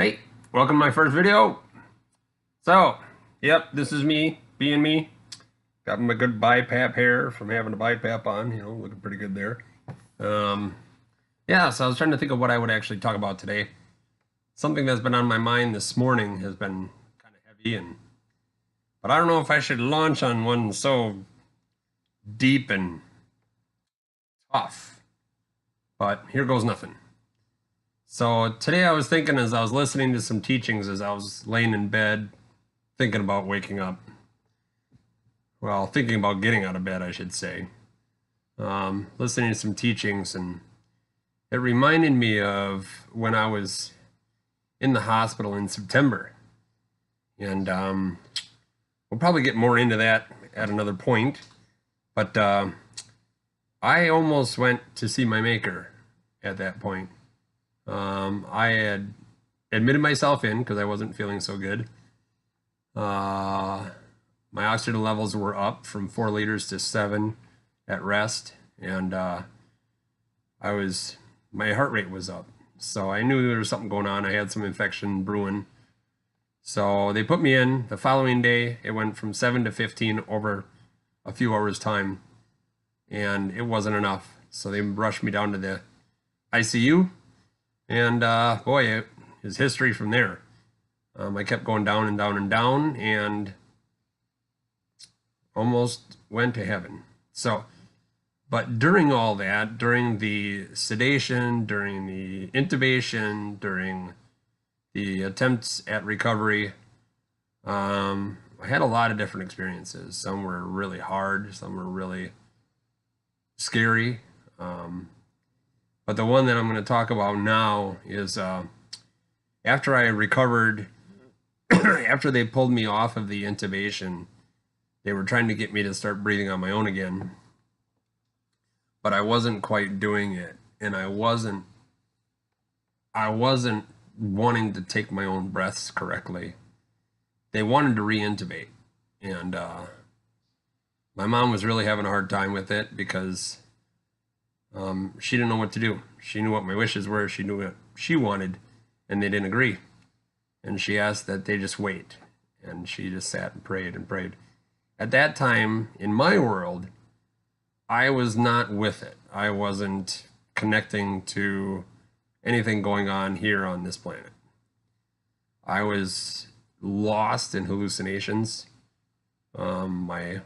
Hey, welcome to my first video. So, yep, this is me, being me. Got my good BiPAP hair from having a BiPAP on, looking pretty good there. Um, yeah, so I was trying to think of what I would actually talk about today. Something that's been on my mind this morning has been kind of heavy, but I don't know if I should launch on one so deep and tough. But here goes nothing. So today I was thinking as I was listening to some teachings as I was laying in bed, thinking about waking up. Well, thinking about getting out of bed, I should say. Listening to some teachings, and it reminded me of when I was in the hospital in September. And we'll probably get more into that at another point. But I almost went to see my maker at that point. I had admitted myself in because I wasn't feeling so good. My oxygen levels were up from 4 liters to 7 at rest, and my heart rate was up. So I knew there was something going on. I had some infection brewing. So they put me in. The following day, it went from 7 to 15 over a few hours' time, and it wasn't enough. So they rushed me down to the ICU, and boy, it is history from there. I kept going down and down and down, and almost went to heaven. So, but during all that, during the sedation, during the intubation, during the attempts at recovery, I had a lot of different experiences. Some were really hard, some were really scary. But the one that I'm going to talk about now is after I recovered, after they pulled me off of the intubation, they were trying to get me to start breathing on my own again, but I wasn't quite doing it, and I wasn't wanting to take my own breaths correctly. They wanted to re-intubate, and my mom was really having a hard time with it because she didn't know what to do. She knew what my wishes were, she knew what she wanted, and they didn't agree. And she asked that they just wait, and she just sat and prayed and prayed. At that time, in my world, I was not with it. I wasn't connecting to anything going on here on this planet. I was lost in hallucinations. My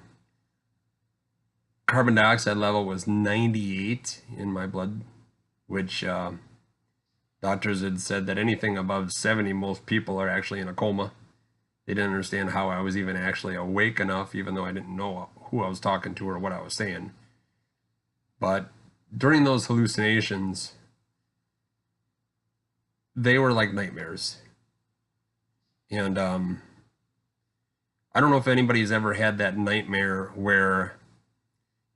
carbon dioxide level was 98 in my blood, which doctors had said that anything above 70, most people are actually in a coma. They didn't understand how I was even actually awake enough, even though I didn't know who I was talking to or what I was saying. But during those hallucinations, they were like nightmares. And I don't know if anybody's ever had that nightmare where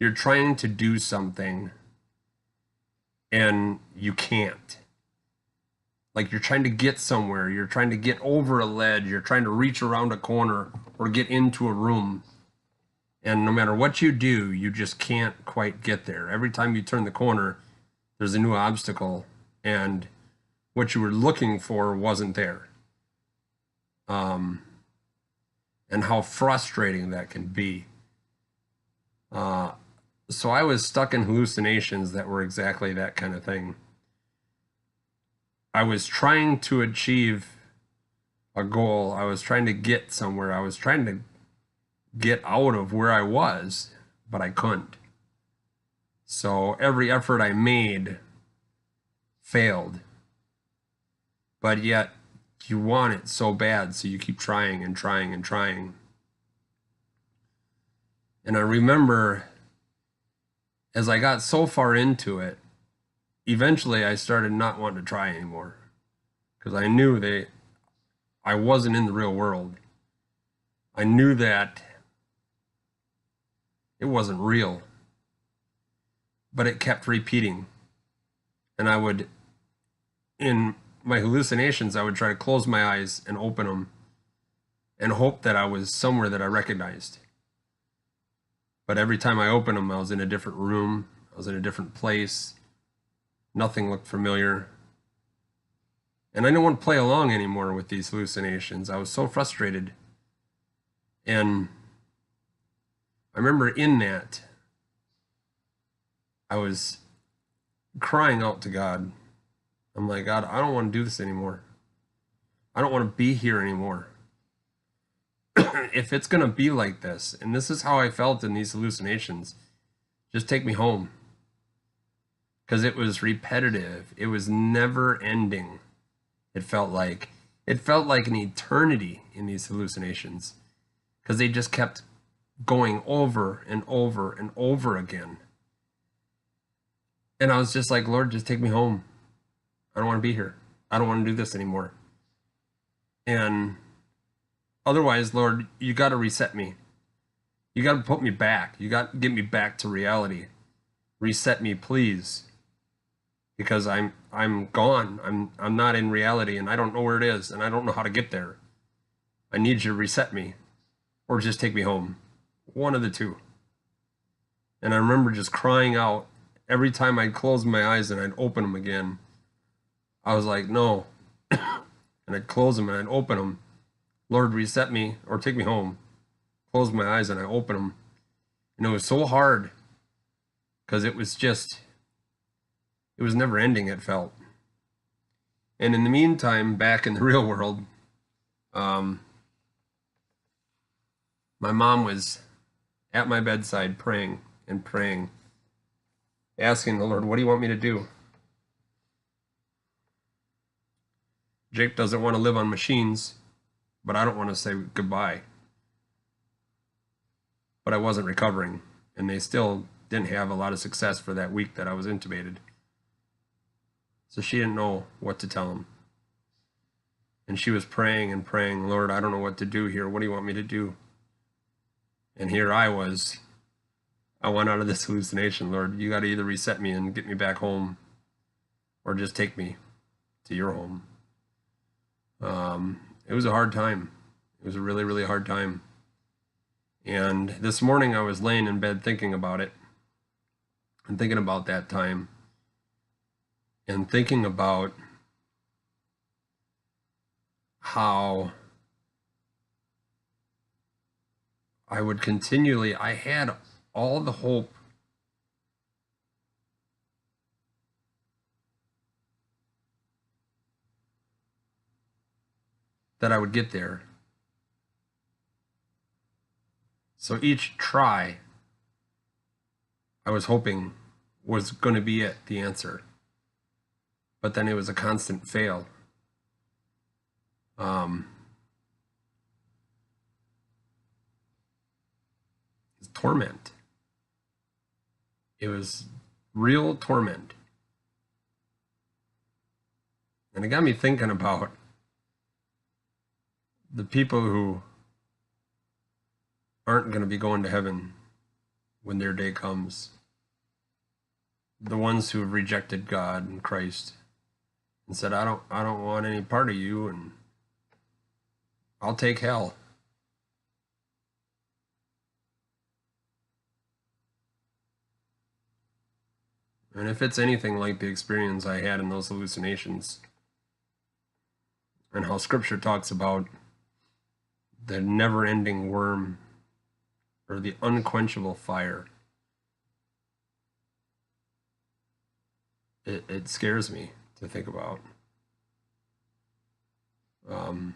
you're trying to do something and you can't. Like you're trying to get somewhere, you're trying to get over a ledge, you're trying to reach around a corner or get into a room. And no matter what you do, you just can't quite get there. Every time you turn the corner, there's a new obstacle, and what you were looking for wasn't there. And how frustrating that can be. So I was stuck in hallucinations that were exactly that kind of thing. I was trying to achieve a goal. I was trying to get somewhere. I was trying to get out of where I was, but I couldn't. So every effort I made failed. But yet you want it so bad, so you keep trying and trying and trying. And I remember as I got so far into it, eventually I started not wanting to try anymore because I knew that I wasn't in the real world. I knew that it wasn't real, but it kept repeating. And I would, in my hallucinations, I would try to close my eyes and open them and hope that I was somewhere that I recognized. But every time I opened them, I was in a different room, I was in a different place. Nothing looked familiar. And I didn't want to play along anymore with these hallucinations. I was so frustrated. And I remember in that, I was crying out to God. I'm like, God, I don't want to do this anymore. I don't want to be here anymore. If it's going to be like this, and this is how I felt in these hallucinations, just take me home. Because it was repetitive. It was never ending. It felt like an eternity in these hallucinations. Because they just kept going over and over and over again. And I was just like, Lord, just take me home. I don't want to be here. I don't want to do this anymore. And otherwise, Lord, you got to reset me. You got to put me back. You got to get me back to reality. Reset me, please. Because I'm gone. I'm not in reality, and I don't know where it is, and I don't know how to get there. I need you to reset me, or just take me home. One of the two. And I remember just crying out every time I'd close my eyes and I'd open them again. I was like, no. And I'd close them and I'd open them. Lord, reset me or take me home. Close my eyes and I open them. And it was so hard because it was never ending, it felt. And in the meantime, back in the real world, my mom was at my bedside praying and praying, asking the Lord, what do you want me to do? Jake doesn't want to live on machines, but I don't want to say goodbye. But I wasn't recovering, and they still didn't have a lot of success for that week that I was intubated. So she didn't know what to tell him. And she was praying and praying, Lord, I don't know what to do here. What do you want me to do? And here I was. I went out of this hallucination. Lord, you got to either reset me and get me back home, or just take me to your home. It was a hard time. It was a really, really hard time. And this morning I was laying in bed thinking about it, and thinking about that time, and thinking about how I would continually, I had all the hope that I would get there. So each try, I was hoping was going to be it, the answer. But then it was a constant fail. It's torment. It was real torment. And it got me thinking about the people who aren't going to be going to heaven when their day comes. The ones who have rejected God and Christ and said, I don't want any part of you, and I'll take hell. And if it's anything like the experience I had in those hallucinations, and how Scripture talks about the never-ending worm or the unquenchable fire, it scares me to think about. I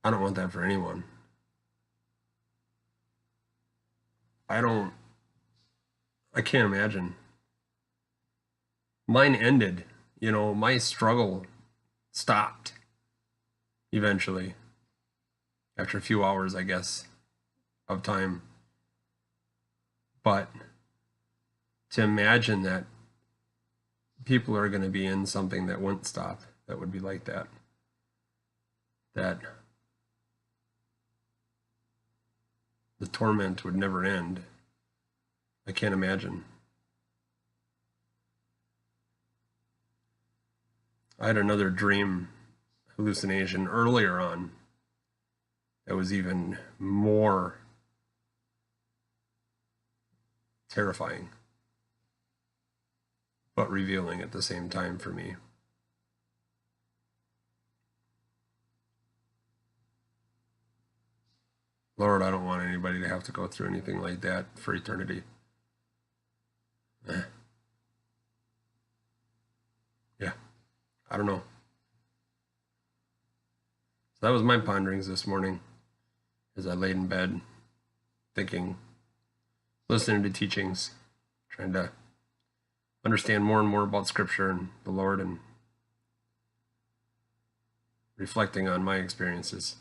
don't want that for anyone. I can't imagine. Mine ended, my struggle stopped eventually after a few hours, I guess, of time. But to imagine that people are going to be in something that wouldn't stop, that would be like that, that the torment would never end, I can't imagine. I had another dream hallucination earlier on that was even more terrifying. but revealing at the same time for me. Lord, I don't want anybody to have to go through anything like that for eternity. Yeah, I don't know. So that was my ponderings this morning as I laid in bed, thinking, listening to teachings, trying to understand more and more about Scripture and the Lord, and reflecting on my experiences.